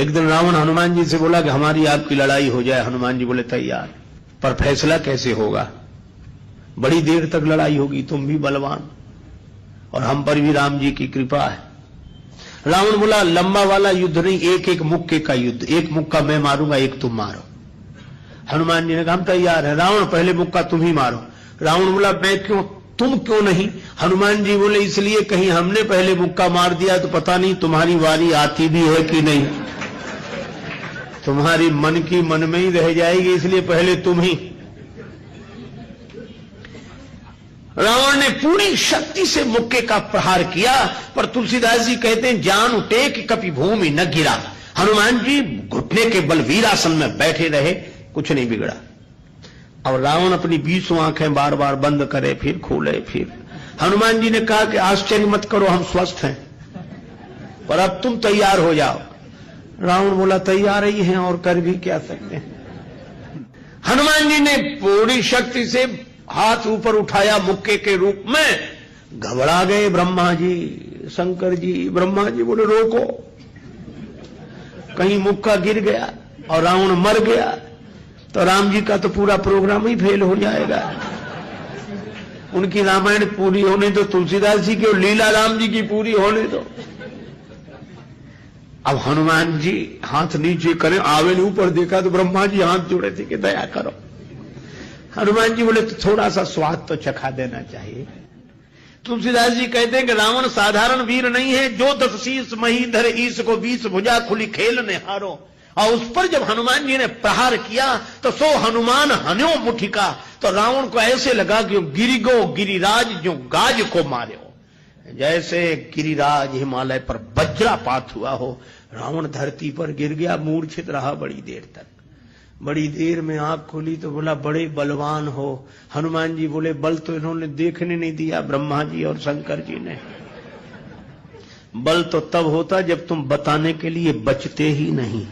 एक दिन रावण हनुमान जी से बोला कि हमारी आपकी लड़ाई हो जाए। हनुमान जी बोले तैयार, पर फैसला कैसे होगा? बड़ी देर तक लड़ाई होगी, तुम भी बलवान और हम पर भी राम जी की कृपा है। रावण बोला लंबा वाला युद्ध नहीं, एक एक मुक्के का युद्ध, एक मुक्का मैं मारूंगा, एक तुम मारो। हनुमान जी ने कहा हम तैयार है। रावण पहले मुक्का तुम ही मारो। रावण बोला मैं क्यों, तुम क्यों नहीं? हनुमान जी बोले इसलिए कहीं हमने पहले मुक्का मार दिया तो पता नहीं तुम्हारी वारी आती भी है कि नहीं, तुम्हारी मन की मन में ही रह जाएगी, इसलिए पहले तुम ही। रावण ने पूरी शक्ति से मुक्के का प्रहार किया, पर तुलसीदास जी कहते हैं जान टेक कपि भूमि न गिरा। हनुमान जी घुटने के बल वीरासन में बैठे रहे, कुछ नहीं बिगड़ा। और रावण अपनी 20 आंखें बार बार बंद करे, फिर खोले, फिर हनुमान जी ने कहा कि आश्चर्य मत करो, हम स्वस्थ हैं, पर अब तुम तैयार हो जाओ। रावण बोला तैयार ही हैं और कर भी क्या सकते हैं। हनुमान जी ने पूरी शक्ति से हाथ ऊपर उठाया मुक्के के रूप में। घबरा गए ब्रह्मा जी, शंकर जी। ब्रह्मा जी बोले रोको, कहीं मुक्का गिर गया और रावण मर गया तो राम जी का तो पूरा प्रोग्राम ही फेल हो जाएगा। उनकी रामायण पूरी होने दो, तुलसीदास जी की और लीला राम जी की पूरी होने दो। अब हनुमान जी हाथ नीचे करें, आवे ने ऊपर देखा तो ब्रह्मा जी हाथ जोड़े थे कि दया करो। हनुमान जी बोले तो थोड़ा सा स्वाद तो चखा देना चाहिए। तुलसीदास जी कहते हैं कि रावण साधारण वीर नहीं है, जो 10 शीश महीधर ईश को 20 भुजा खुली खेल ने हारो। और उस पर जब हनुमान जी ने प्रहार किया तो सो हनुमान हन्यो मुठिका, तो रावण को ऐसे लगा कि गिरिगो गिरिराज जो गाज को मारे हो, जैसे गिरिराज हिमालय पर वज्रापात हुआ हो। रावण धरती पर गिर गया, मूर्छित रहा बड़ी देर तक। बड़ी देर में आंख खोली तो बोला बड़े बलवान हो। हनुमान जी बोले बल तो इन्होंने देखने नहीं दिया, ब्रह्मा जी और शंकर जी ने। बल तो तब होता जब तुम बताने के लिए बचते ही नहीं।